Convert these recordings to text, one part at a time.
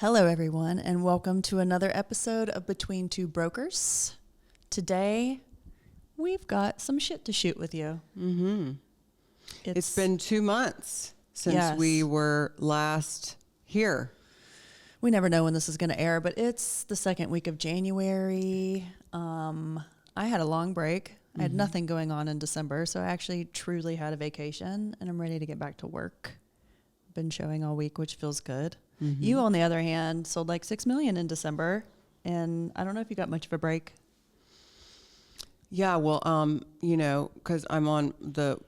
Hello, everyone, and welcome to another episode of Between Two Brokers. Today, we've got some shit to shoot with you. Mm-hmm. It's been 2 months since we were last here. We never know when this is going to air, but it's the second week of January. I had a long break. I had nothing going on in December, so I actually truly had a vacation, and I'm ready to get back to work. Been showing all week, which feels good. Mm-hmm. You, on the other hand, sold like $6 million in December, and I don't know if you got much of a break. Yeah, well, because I'm on the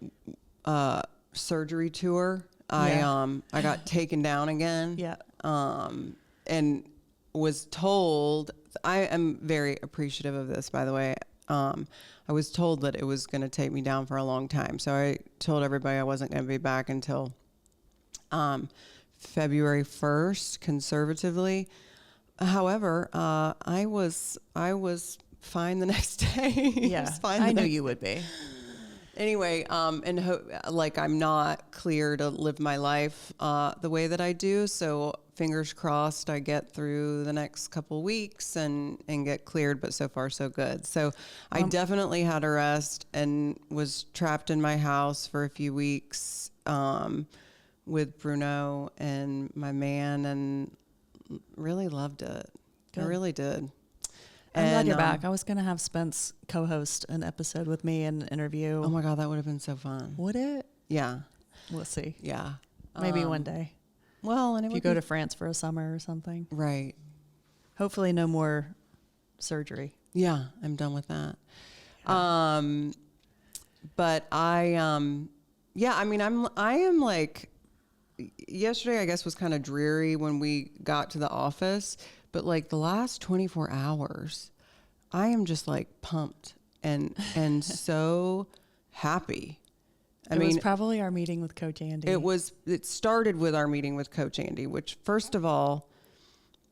surgery tour, I got taken down again. Yeah. And was told, I am very appreciative of this, by the way. I was told that it was going to take me down for a long time, so I told everybody I wasn't going to be back until February 1st, conservatively. However, I was fine the next day. Yeah, I knew you would be. Anyway, I'm not clear to live my life the way that I do. So fingers crossed I get through the next couple weeks and get cleared, but so far so good. So I definitely had a rest and was trapped in my house for a few weeks with Bruno and my man, and really loved it. Good. I really did. I'm glad you're back. I was going to have Spence co-host an episode with me and interview. Oh my God, that would have been so fun. Would it? Yeah. We'll see. Yeah. Maybe one day. Well, and if you go to France for a summer or something. Right. Hopefully no more surgery. Yeah, I'm done with that. Yeah. But I am like, yesterday I guess was kind of dreary when we got to the office, but like the last 24 hours, I am just like pumped and so happy. It was probably our meeting with Coach Andy. It started with our meeting with Coach Andy, which first of all,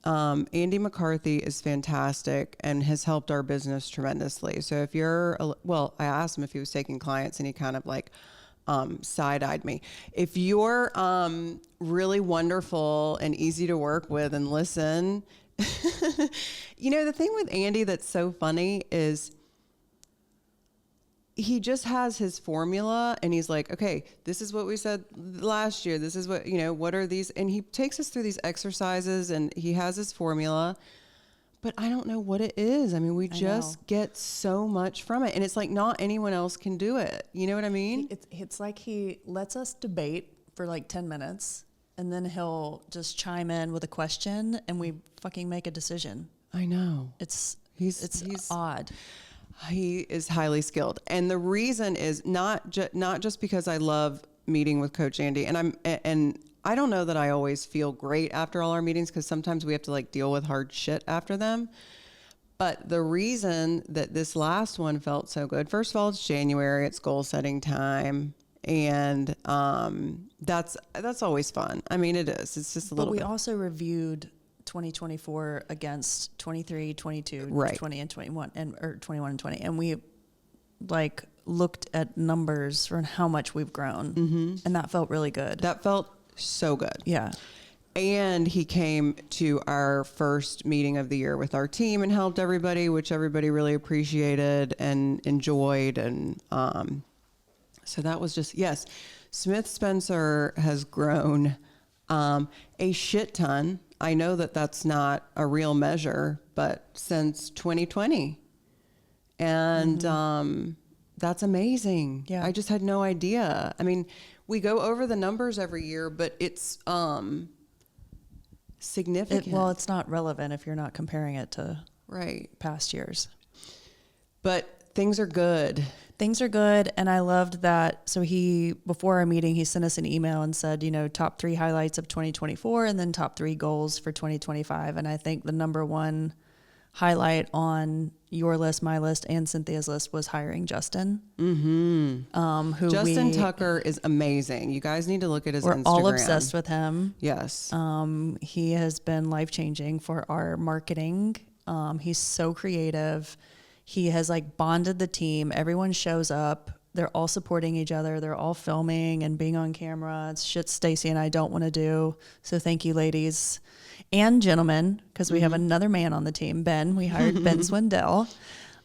Andy McCarthy is fantastic and has helped our business tremendously. So if I asked him if he was taking clients and he kind of like, side-eyed me. If you're really wonderful and easy to work with and listen, the thing with Andy that's so funny is he just has his formula and he's like, okay, this is what we said last year. This is what, what are these? And he takes us through these exercises and he has his formula, but I don't know what it is. I mean, we just get so much from it. And it's like not anyone else can do it. You know what I mean? It's like he lets us debate for like 10 minutes and then he'll just chime in with a question and we fucking make a decision. I know. It's he's odd. He is highly skilled. And the reason is not just because I love meeting with Coach Andy, and I don't know that I always feel great after all our meetings because sometimes we have to like deal with hard shit after them. But the reason that this last one felt so good, first of all, it's January, it's goal setting time. And that's always fun. I mean, it is. It's just a little bit. But we also reviewed 2024 against 23, 22, right. 20 and 21 or 21 and 20. And we like looked at numbers for how much we've grown. Mm-hmm. And that felt really good. That felt so good. Yeah. And he came to our first meeting of the year with our team and helped everybody, which everybody really appreciated and enjoyed. And so that was just, yes, Smith Spencer has grown a shit ton. I know that that's not a real measure, but since 2020. And that's amazing. Yeah. I just had no idea. I mean, we go over the numbers every year, but it's significant. It's not relevant if you're not comparing it to past years. But things are good. Things are good, and I loved that. So before our meeting, he sent us an email and said, top 3 highlights of 2024 and then top 3 goals for 2025. And I think the number one highlight on your list, my list, and Cynthia's list was hiring Justin. Mm-hmm. Justin Tucker is amazing. You guys need to look at his Instagram. We're all obsessed with him. Yes. He has been life-changing for our marketing. He's so creative. He has like bonded the team. Everyone shows up. they're all supporting each other. They're all filming and being on camera. It's shit Stacy and I don't want to do. So thank you, ladies and gentlemen, because we have another man on the team, Ben. We hired Ben Swindell.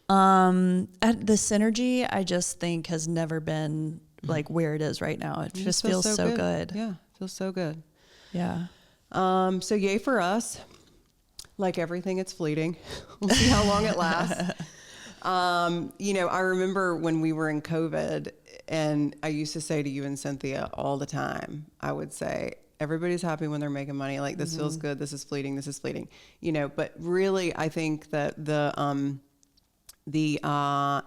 The synergy, I just think, has never been like where it is right now. It just feels so good. Yeah, feels so good. Yeah. So yay for us. Like everything, it's fleeting. We'll see how long it lasts. I remember when we were in COVID, and I used to say to you and Cynthia all the time, I would say, everybody's happy when they're making money. Like, this feels good. This is fleeting. This is fleeting. But really, I think that the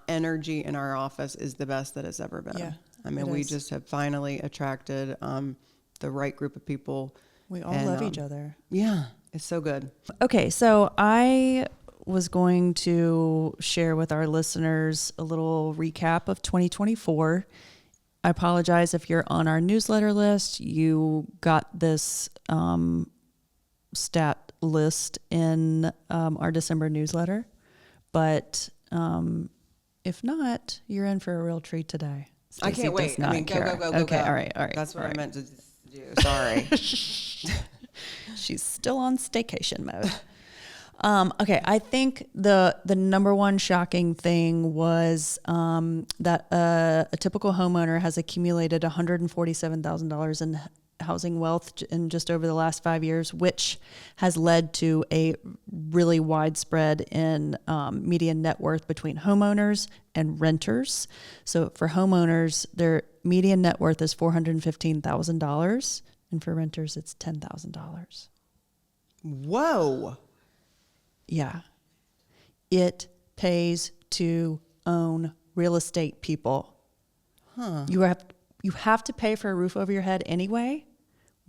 energy in our office is the best that it's ever been. Yeah, I mean, we just have finally attracted the right group of people. We all love each other. Yeah, it's so good. Okay, so I was going to share with our listeners a little recap of 2024. I apologize if you're on our newsletter list. You got this stat list in our December newsletter. But if not, you're in for a real treat today. I can't wait. Go. Okay, all right. That's what I meant to do. Sorry. She's still on staycation mode. Okay, I think the number one shocking thing was that a typical homeowner has accumulated $147,000 in housing wealth in just over the last 5 years, which has led to a really widespread in median net worth between homeowners and renters. So for homeowners, their median net worth is $415,000, and for renters, it's $10,000. Whoa. Yeah. It pays to own real estate, people. Huh. You have to pay for a roof over your head anyway.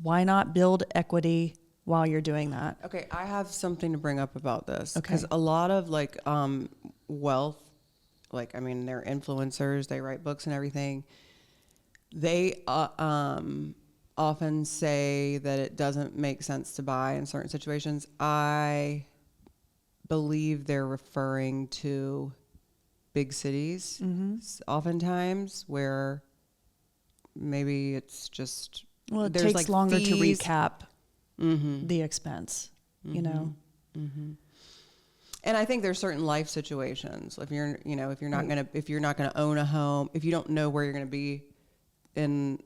Why not build equity while you're doing that? Okay, I have something to bring up about this. Okay. Because a lot of wealth, they're influencers, they write books and everything. They often say that it doesn't make sense to buy in certain situations. I believe they're referring to big cities, oftentimes, where maybe it's just it there's takes longer fees. to recap the expense, you know. Mm-hmm. And I think there's certain life situations. If you're not gonna own a home, if you don't know where you're gonna be, in,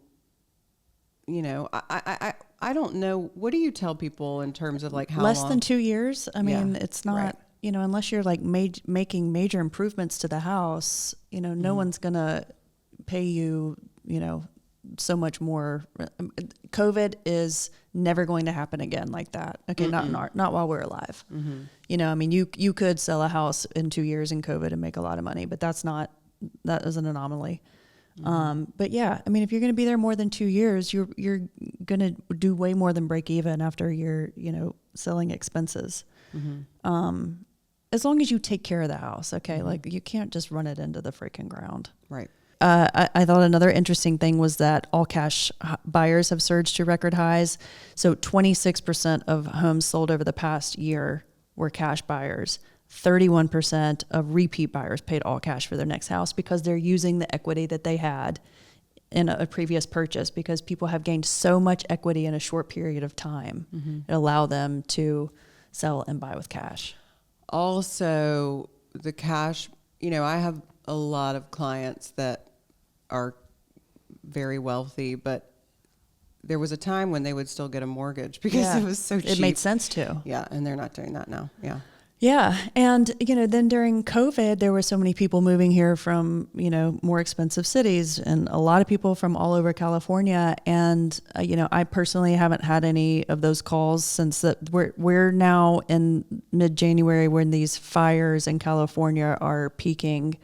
I don't know. What do you tell people in terms of like how less long? than 2 years? I mean, it's not. Right. Unless you're like making major improvements to the house, no one's gonna pay you, so much more. COVID is never going to happen again like that. Okay, not while we're alive. You could sell a house in 2 years in COVID and make a lot of money, but that is an anomaly. But yeah, I mean, if you're going to be there more than 2 years, you're going to do way more than break even after you're, selling expenses. As long as you take care of the house. Okay. Like you can't just run it into the freaking ground. Right. I thought another interesting thing was that all cash buyers have surged to record highs. So 26% of homes sold over the past year were cash buyers. 31% of repeat buyers paid all cash for their next house because they're using the equity that they had in a previous purchase, because people have gained so much equity in a short period of time. It allow them to sell and buy with cash. Also, the cash, I have a lot of clients that are very wealthy, but there was a time when they would still get a mortgage because it was so cheap. It made sense to. Yeah, and they're not doing that now. Yeah. Yeah. And, then during COVID, there were so many people moving here from, more expensive cities, and a lot of people from all over California. And, I personally haven't had any of those calls since we're now in mid-January when these fires in California are peaking.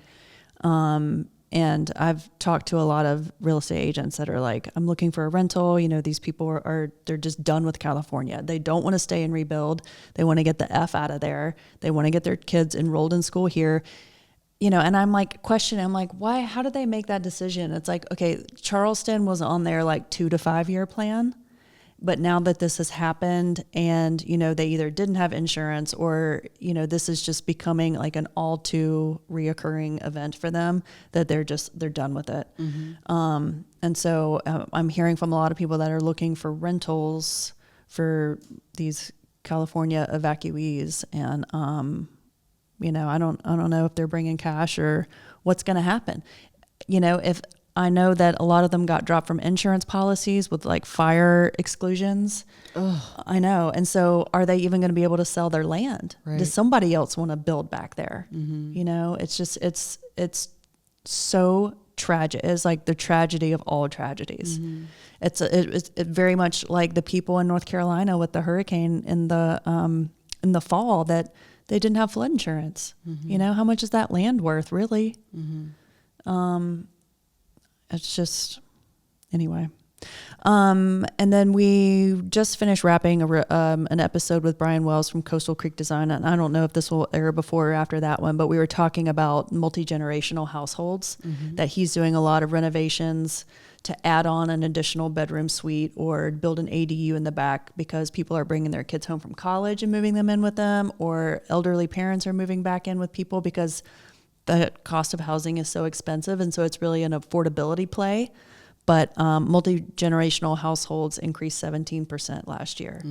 And I've talked to a lot of real estate agents that are like, I'm looking for a rental. These people they're just done with California. They don't want to stay and rebuild. They want to get the F out of there. They want to get their kids enrolled in school here. And I'm like questioning, I'm like, why, how did they make that decision? It's like, okay, Charleston was on their like 2 to 5 year plan. But now that this has happened and, they either didn't have insurance or, this is just becoming like an all too reoccurring event for them, that they're done with it. And so I'm hearing from a lot of people that are looking for rentals for these California evacuees. And, I don't know if they're bringing cash or what's going to happen. If I know that a lot of them got dropped from insurance policies with like fire exclusions. Ugh. I know. And so are they even going to be able to sell their land? Right. Does somebody else want to build back there? It's just, it's so tragic. It's like the tragedy of all tragedies. It's very much like the people in North Carolina with the hurricane in the fall that they didn't have flood insurance. How much is that land worth really? It's just, anyway. And then we just finished wrapping an episode with Brian Wells from Coastal Creek Design. And I don't know if this will air before or after that one, but we were talking about multi-generational households, that he's doing a lot of renovations to add on an additional bedroom suite or build an ADU in the back because people are bringing their kids home from college and moving them in with them, or elderly parents are moving back in with people because the cost of housing is so expensive. And so it's really an affordability play. But multi-generational households increased 17% last year.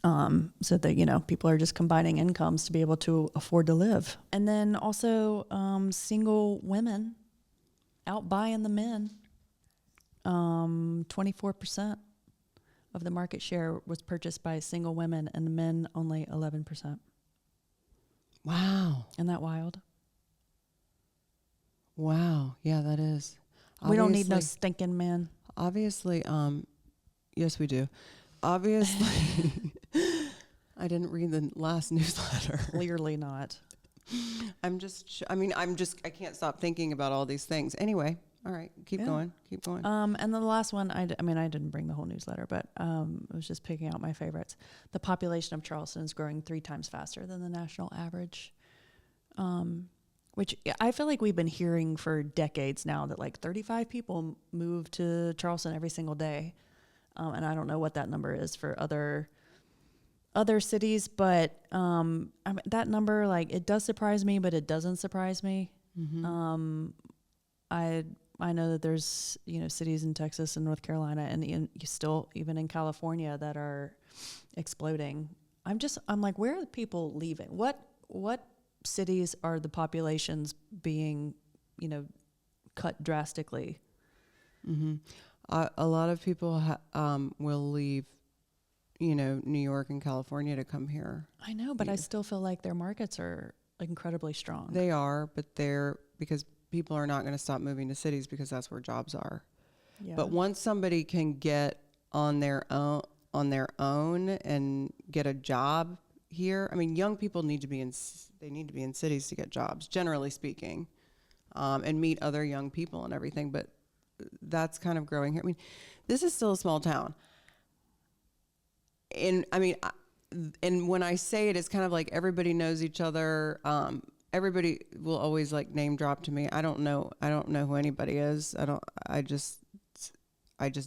So that, people are just combining incomes to be able to afford to live. And then also single women out buying the men. 24% of the market share was purchased by single women, and the men only 11%. Wow. Isn't that wild? Wow. Yeah, that is. We don't need no stinking men. Obviously, yes, we do. Obviously, I didn't read the last newsletter. Clearly not. I can't stop thinking about all these things. Anyway, all right, keep going. And then the last one, I didn't bring the whole newsletter, but I was just picking out my favorites. The population of Charleston is growing 3 times faster than the national average. Which I feel like we've been hearing for decades now that like 35 people move to Charleston every single day. And I don't know what that number is for other cities, but that number, like, it does surprise me, but it doesn't surprise me. I know that there's, cities in Texas and North Carolina and even in California that are exploding. I'm like, where are the people leaving? What cities are the populations being, cut drastically? A lot of people will leave, New York and California to come here. I know, but I still feel like their markets are incredibly strong. They are, but because people are not going to stop moving to cities because that's where jobs are. Yeah. But once somebody can get on their own and get a job here, young people need to be in cities to get jobs, generally speaking, and meet other young people and everything. But that's kind of growing here. This is still a small town. And when I say it, it's kind of like everybody knows each other. Everybody will always like name drop to me. I don't know who anybody is. I just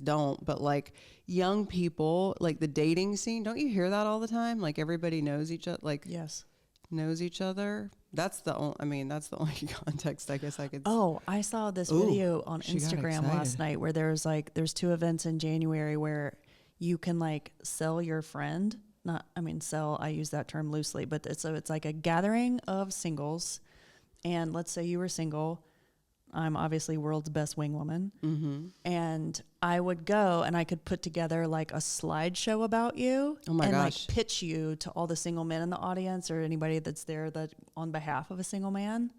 don't. But like young people, like the dating scene, don't you hear that all the time? Like everybody knows each other. Like yes, knows each other. That's the only. That's the only context I guess I could. Oh, I saw this video on Instagram last night where there's 2 events in January where you can like sell your friend. Sell, I use that term loosely, but it's like a gathering of singles. And let's say you were single. I'm obviously world's best wing woman. And I would go and I could put together like a slideshow about you. Oh my gosh. Like pitch you to all the single men in the audience or anybody that's there that on behalf of a single man.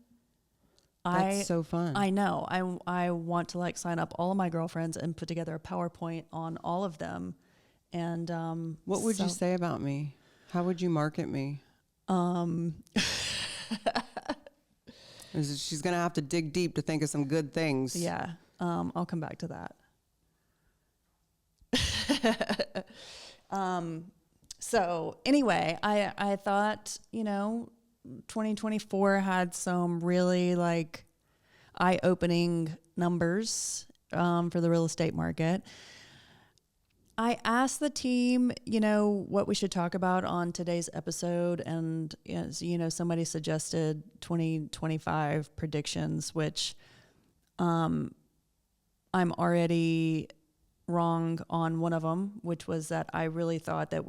That's so fun. I know. I want to like sign up all of my girlfriends and put together a PowerPoint on all of them. And what would you say about me? How would you market me? She's gonna have to dig deep to think of some good things. Yeah, I'll come back to that. So anyway, I thought 2024 had some really like eye-opening numbers for the real estate market. I asked the team, what we should talk about on today's episode. And, somebody suggested 2025 predictions, which I'm already wrong on one of them, which was that I really thought that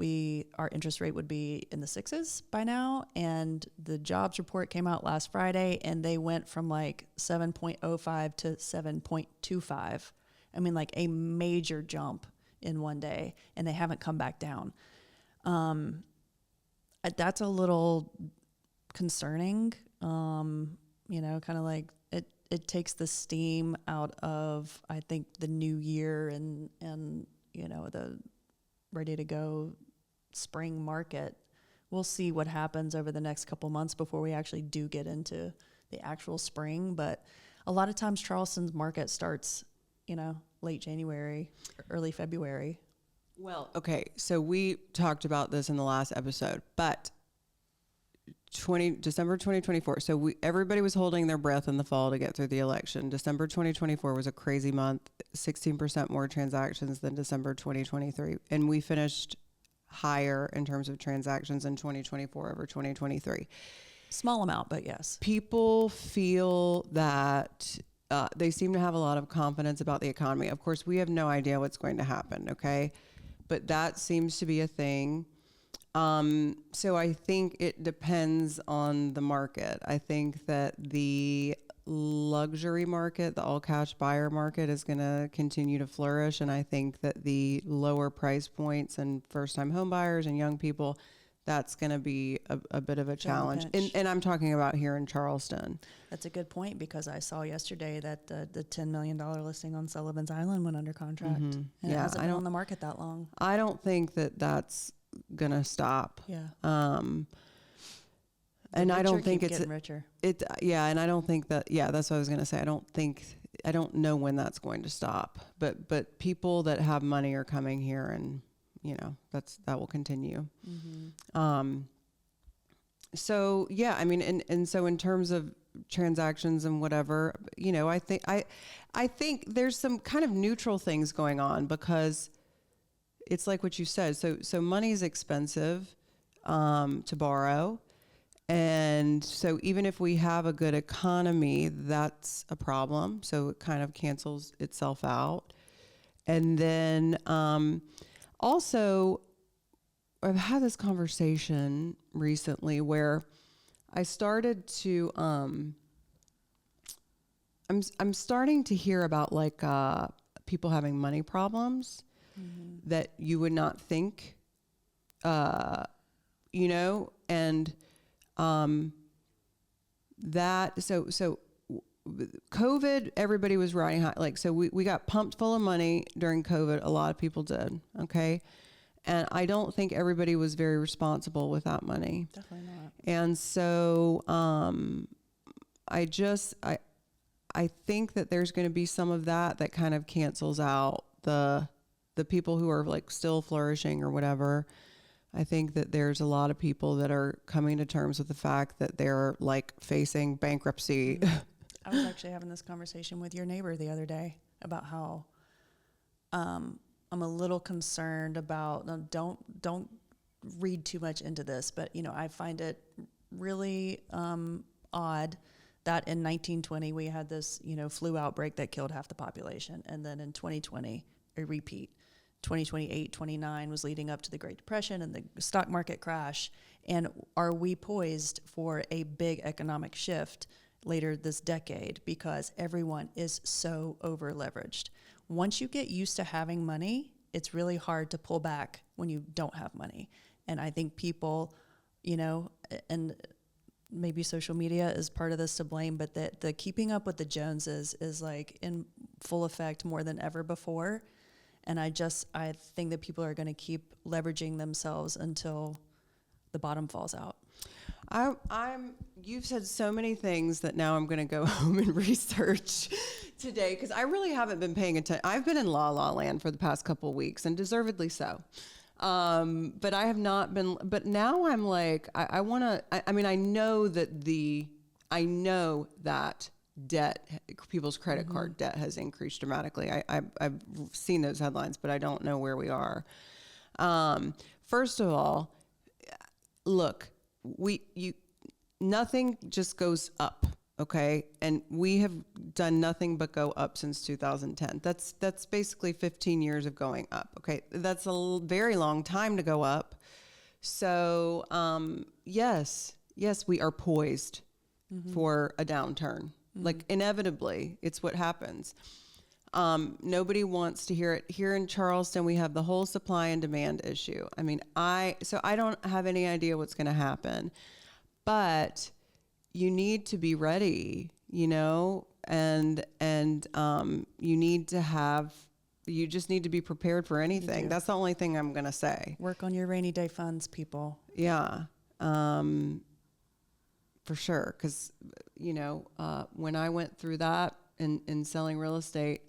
our interest rate would be in the sixes by now. And the jobs report came out last Friday and they went from like 7.05 to 7.25. I mean, like a major jump in one day, and they haven't come back down. That's a little concerning. Kind of like it takes the steam out of, I think, the new year and the ready to go spring market. We'll see what happens over the next couple months before we actually do get into the actual spring. But a lot of times Charleston's market starts, late January, early February. Well, okay, so we talked about this in the last episode, but December 2024. So everybody was holding their breath in the fall to get through the election. December 2024 was a crazy month, 16% more transactions than December 2023. And we finished higher in terms of transactions in 2024 over 2023. Small amount, but yes. People feel that they seem to have a lot of confidence about the economy. Of course, we have no idea what's going to happen, okay? But that seems to be a thing. So I think it depends on the market. I think that the luxury market, the all cash buyer market, is going to continue to flourish. And I think that the lower price points and first time home buyers and young people, that's going to be a bit of a challenge. And I'm talking about here in Charleston. That's a good point, because I saw yesterday that the $10 million listing on Sullivan's Island went under contract. Mm-hmm. And it hasn't been on the market that long. I don't think that that's going to stop. Yeah. And I don't think it's getting richer. And I don't think that, that's what I was going to say. I don't know when that's going to stop, but people that have money are coming here, and that will continue. Mm-hmm. So yeah, I mean, and so in terms of transactions and whatever, I think there's some kind of neutral things going on, because it's like what you said. So money is expensive to borrow. And so even if we have a good economy, that's a problem. So it kind of cancels itself out. And then also, I've had this conversation recently where I started to, I'm starting to hear about like people having money problems that you would not think, and that, so COVID, everybody was riding high. Like, so we got pumped full of money during COVID. A lot of people did. Okay. And I don't think everybody was very responsible with that money. Definitely not. And so, I think that there's going to be some of that kind of cancels out the people who are like still flourishing or whatever. I think that there's a lot of people that are coming to terms with the fact that they're like facing bankruptcy. I was actually having this conversation with your neighbor the other day about how I'm a little concerned about, don't read too much into this, but I find it really odd that in 1920 we had this flu outbreak that killed half the population, and then in 2020 a repeat. 2028, 29 was leading up to the Great Depression and the stock market crash. And are we poised for a big economic shift later this decade, because everyone is so over leveraged? Once you get used to having money, it's really hard to pull back when you don't have money. And I think people, and maybe social media is part of this to blame, but the keeping up with the Joneses is like in full effect more than ever before. And I think that people are going to keep leveraging themselves until the bottom falls out. You've said so many things that now I'm going to go home and research today, because I really haven't been paying attention. I've been in la land for the past couple of weeks, and deservedly so. But I have not been, but now I'm like, I want to, I mean, I know that people's credit card debt has increased dramatically. I've seen those headlines, but I don't know where we are. First of all, look, nothing just goes up. Okay. And we have done nothing but go up since 2010. That's basically 15 years of going up. Okay. That's a very long time to go up. So, yes, we are poised for a downturn. Like inevitably, it's what happens. Nobody wants to hear it. Here in Charleston, we have the whole supply and demand issue. I mean, so I don't have any idea what's going to happen, but you need to be ready, and you just need to be prepared for anything. That's the only thing I'm going to say. Work on your rainy day funds, people. Yeah. For sure. Cause when I went through that in selling real estate,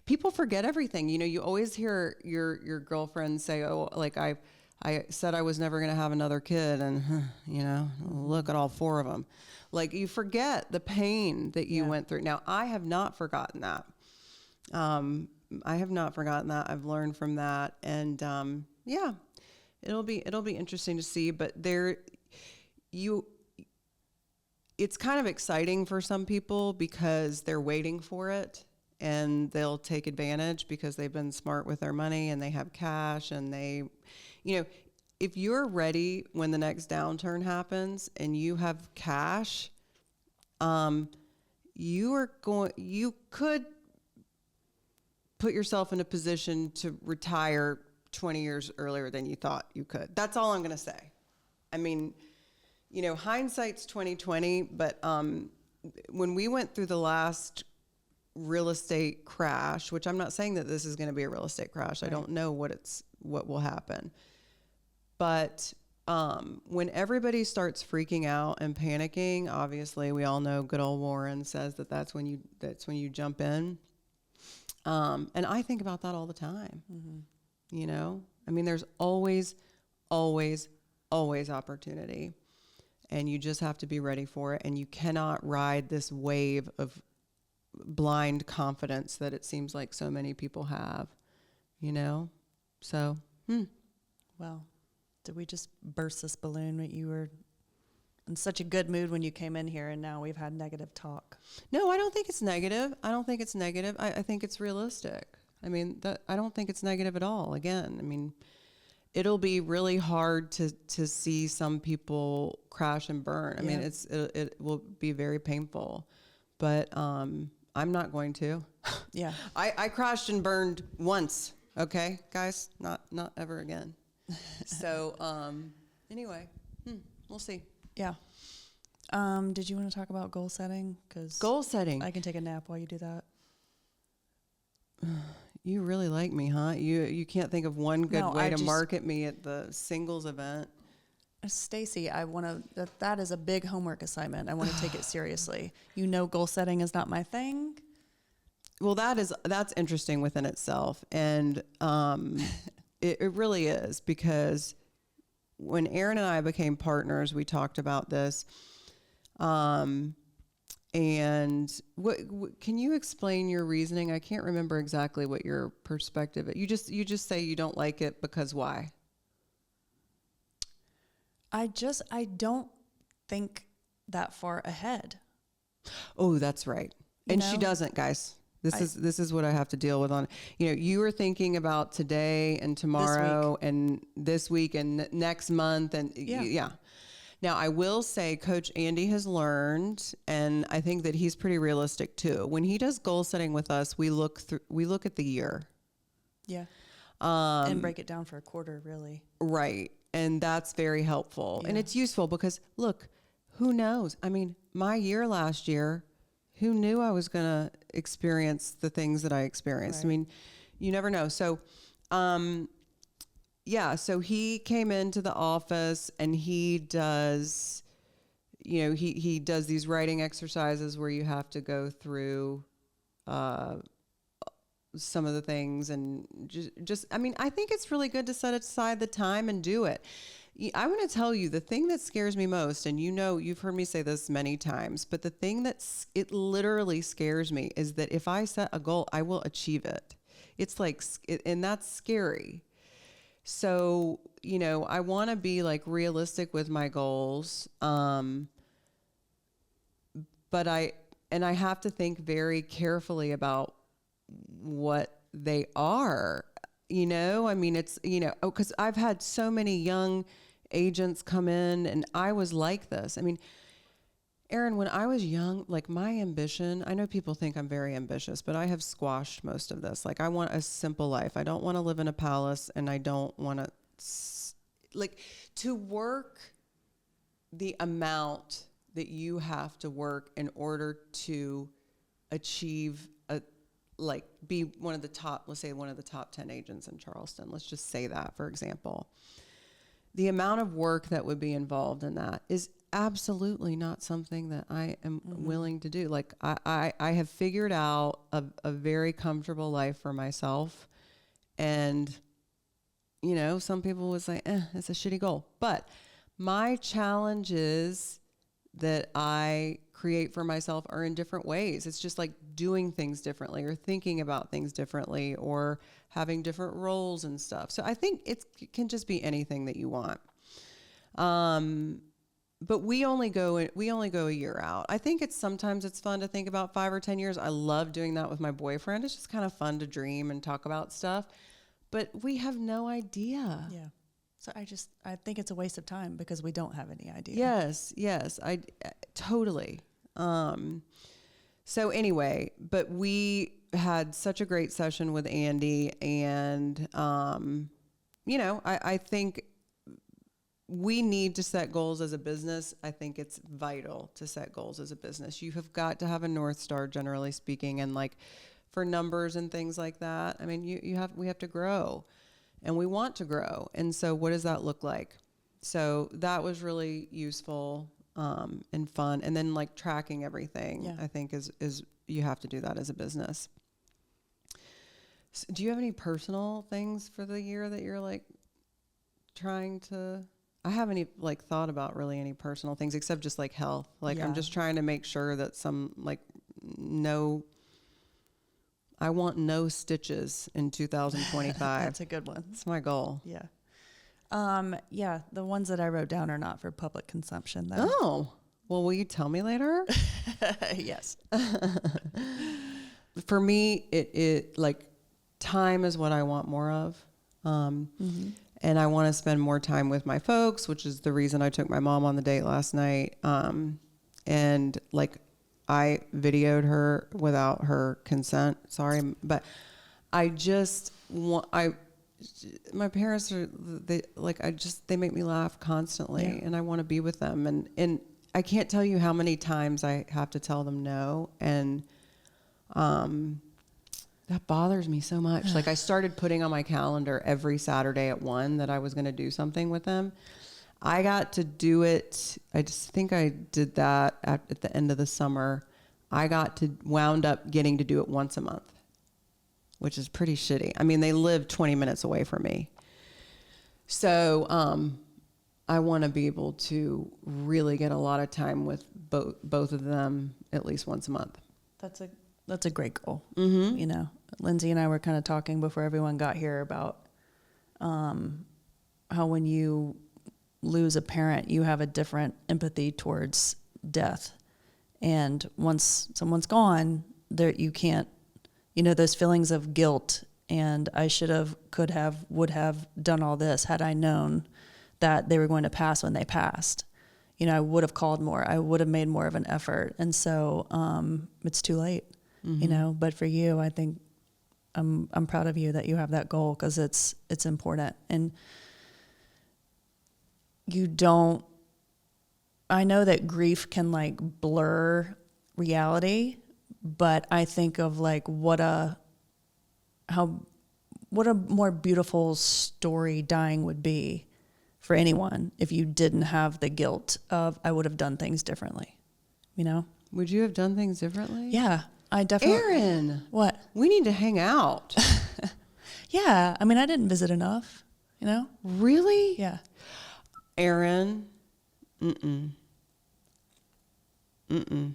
people forget everything. You always hear your girlfriend say, oh, like I said I was never going to have another kid, and look at all 4 of them. Like, you forget the pain that you went through. Now, I have not forgotten that. I've learned from that, and it'll be interesting to see. But it's kind of exciting for some people because they're waiting for it, and they'll take advantage because they've been smart with their money and they have cash, and they, if you're ready when the next downturn happens and you have cash, you could put yourself in a position to retire 20 years earlier than you thought you could. That's all I'm going to say. I mean, hindsight's 20/20, but when we went through the last real estate crash, which I'm not saying that this is going to be a real estate crash. Right. I don't know what will happen. But when everybody starts freaking out and panicking, obviously we all know good old Warren says that's when you jump in. And I think about that all the time. I mean, there's always opportunity, and you just have to be ready for it. And you cannot ride this wave of blind confidence that it seems like so many people have, so, Well, did we just burst this balloon? You were in such a good mood when you came in here, and now we've had negative talk. No, I don't think it's negative. I think it's realistic. I mean, I don't think it's negative at all. Again, I mean, it'll be really hard to see some people crash and burn. I mean, it will be very painful, but I'm not going to. Yeah. I crashed and burned once. Okay, guys, not ever again. So anyway, we'll see. Yeah. Did you want to talk about goal setting? 'Cause goal setting. I can take a nap while you do that. You really like me, huh? You can't think of one good way to market me at the singles event. Stacy, that is a big homework assignment. I want to take it seriously. Goal setting is not my thing. Well, that's interesting within itself. And it really is, because when Erin and I became partners, we talked about this. And what can you explain your reasoning? I can't remember exactly what your perspective is. You just say you don't like it because why? I don't think that far ahead. Oh, that's right. And she doesn't, guys. This is what I have to deal with on. You were thinking about today and tomorrow and this week and next month and yeah. Now, I will say Coach Andy has learned, and I think that he's pretty realistic too. When he does goal setting with us, we look at the year. Yeah. And break it down for a quarter, really. Right. And that's very helpful. Yeah. And it's useful because, look, who knows? I mean, my year last year, who knew I was going to experience the things that I experienced? Right. I mean, you never know. So, so he came into the office and he does, he does these writing exercises where you have to go through some of the things, and just I mean, I think it's really good to set aside the time and do it. I want to tell you the thing that scares me most, and you've heard me say this many times, but the thing it literally scares me is that if I set a goal, I will achieve it. It's like, and that's scary. So, I want to be like realistic with my goals. But I have to think very carefully about what they are. I mean, it's, because I've had so many young agents come in, and I was like this. I mean, Erin, when I was young, like my ambition, I know people think I'm very ambitious, but I have squashed most of this. Like, I want a simple life. I don't want to live in a palace, and I don't want to work the amount that you have to work in order to achieve be one of the top, let's say one of the top 10 agents in Charleston. Let's just say that, for example. The amount of work that would be involved in that is absolutely not something that I am willing to do. Like, I have figured out a very comfortable life for myself. And, some people would say, it's a shitty goal. But my challenges that I create for myself are in different ways. It's just like doing things differently, or thinking about things differently, or having different roles and stuff. So I think it can just be anything that you want. But we only go a year out. I think sometimes it's fun to think about 5 or 10 years. I love doing that with my boyfriend. It's just kind of fun to dream and talk about stuff, but we have no idea. Yeah. So I think it's a waste of time because we don't have any idea. Yes, I totally. So anyway, but we had such a great session with Andy, and I think we need to set goals as a business. I think it's vital to set goals as a business. You have got to have a North Star, generally speaking, and like for numbers and things like that. I mean, we have to grow. And we want to grow. And so what does that look like? So that was really useful and fun. And then like tracking everything, I think is you have to do that as a business. So do you have any personal things for the year that you're like trying to... I haven't even like thought about really any personal things except just like health. Like I'm just trying to make sure that I want no stitches in 2025. That's a good one. That's my goal. Yeah. The ones that I wrote down are not for public consumption, though. Oh, well, will you tell me later? Yes. For me, it like time is what I want more of. And I want to spend more time with my folks, which is the reason I took my mom on the date last night. And like, I videoed her without her consent. Sorry, but I just want, my parents are, they make me laugh constantly, and I want to be with them. And I can't tell you how many times I have to tell them no. And, that bothers me so much. Like I started putting on my calendar every Saturday at 1 that I was going to do something with them. I got to do it. I just think I did that at the end of the summer. I wound up getting to do it once a month, which is pretty shitty. I mean, they live 20 minutes away from me. So, I want to be able to really get a lot of time with both of them at least once a month. That's a great goal. Mm-hmm. You know, Lindsay and I were kind of talking before everyone got here about how when you lose a parent, you have a different empathy towards death. And once someone's gone, you can't, those feelings of guilt and I should have, could have, would have done all this had I known that they were going to pass when they passed. I would have called more. I would have made more of an effort. And so it's too late, but for you, I think I'm proud of you that you have that goal because it's important. And I know that grief can like blur reality, but I think of like what a more beautiful story dying would be for anyone if you didn't have the guilt of I would have done things differently, Would you have done things differently? Yeah, I definitely. Erin, what? We need to hang out. Yeah, I mean, I didn't visit enough, Really? Yeah. Erin, mm-mm. Mm-mm.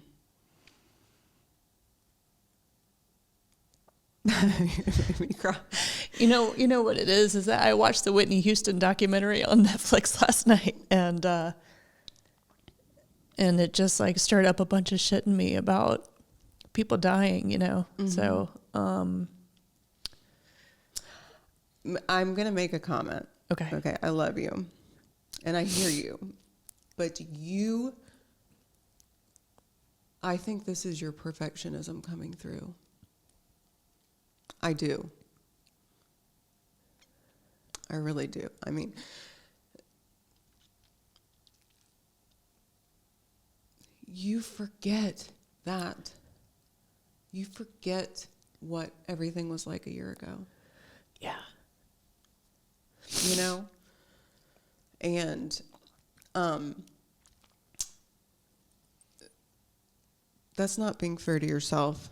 Made me cry. You know what it is that I watched the Whitney Houston documentary on Netflix last night, and it just like stirred up a bunch of shit in me about people dying, So, I'm going to make a comment. okay. Okay. I love you and I hear you, but I think this is your perfectionism coming through. I do. I really do. I mean, you forget that. You forget what everything was like a year ago. Yeah. And that's not being fair to yourself.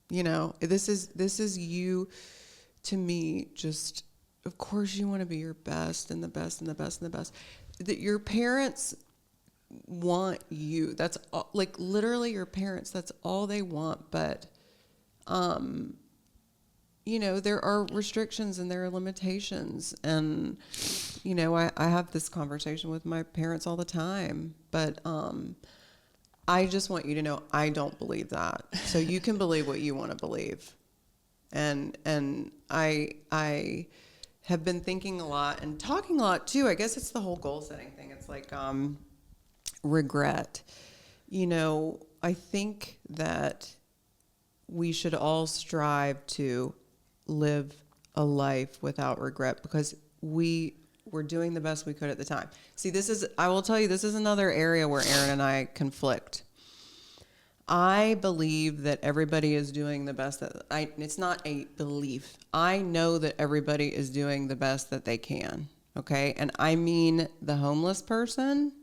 This is you, to me, just, of course you want to be your best and the best and the best and the best. That your parents want you. That's all, like literally your parents, that's all they want. But, there are restrictions and there are limitations. And, I have this conversation with my parents all the time. But I just want you to know I don't believe that. So you can believe what you want to believe. And I have been thinking a lot and talking a lot too. I guess it's the whole goal setting thing. It's like regret. I think that we should all strive to live a life without regret because we were doing the best we could at the time. See, I will tell you, this is another area where Erin and I conflict. I believe that everybody is doing the best it's not a belief. I know that everybody is doing the best that they can. Okay. And I mean the homeless person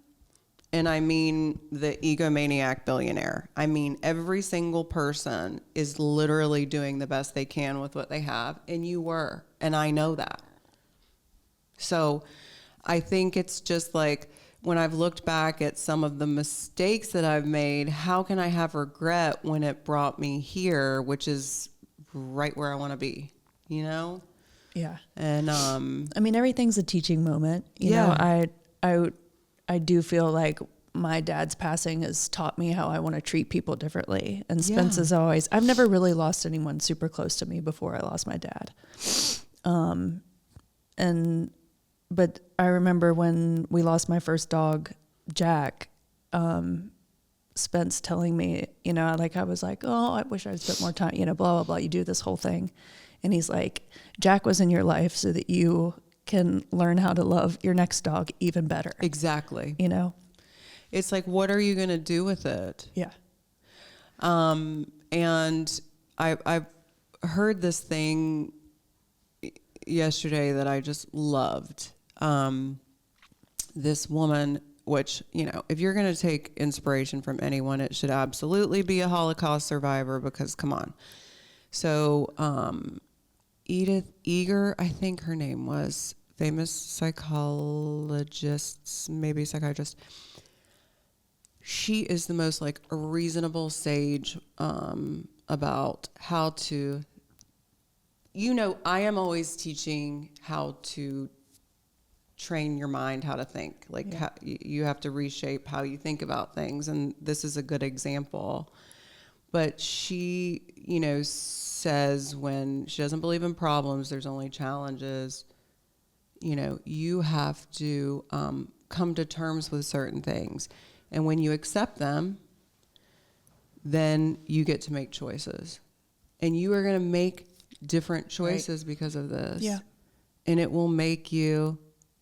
and I mean the egomaniac billionaire. I mean, every single person is literally doing the best they can with what they have. And you were, and I know that. So I think it's just like when I've looked back at some of the mistakes that I've made, how can I have regret when it brought me here, which is right where I want to be, Yeah. And I mean, everything's a teaching moment. You know, I do feel like my dad's passing has taught me how I want to treat people differently. And Spence is always, I've never really lost anyone super close to me before I lost my dad. But I remember when we lost my first dog, Jack, Spence telling me, I was like, oh, I wish I spent more time, blah, blah, blah. You do this whole thing. And he's like, Jack was in your life so that you can learn how to love your next dog even better. Exactly. It's like, what are you going to do with it? Yeah. And I've heard this thing yesterday that I just loved. This woman, which, if you're going to take inspiration from anyone, it should absolutely be a Holocaust survivor because come on. So, Edith Eger, I think her name was, famous psychologist, maybe psychiatrist. She is the most like reasonable sage about how to, I am always teaching how to train your mind, how to think. Like how, you have to reshape how you think about things. And this is a good example. But she, says when she doesn't believe in problems, there's only challenges. You have to come to terms with certain things. And when you accept them, then you get to make choices. And you are going to make different choices because of this. Yeah. And it will make you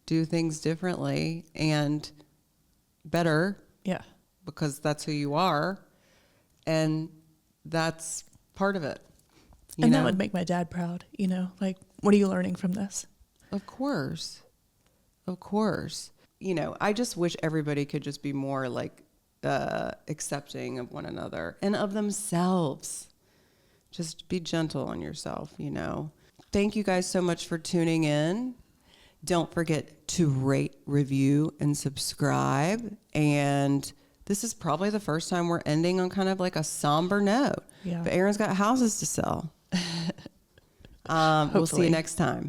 do things differently and better. Yeah. Because that's who you are. And that's part of it. And that would make my dad proud, like, what are you learning from this? Of course. Of course. I just wish everybody could just be more like accepting of one another and of themselves. Just be gentle on yourself, Thank you guys so much for tuning in. Don't forget to rate, review, and subscribe. And this is probably the first time we're ending on kind of like a somber note. Yeah. But Erin's got houses to sell. We'll see you next time.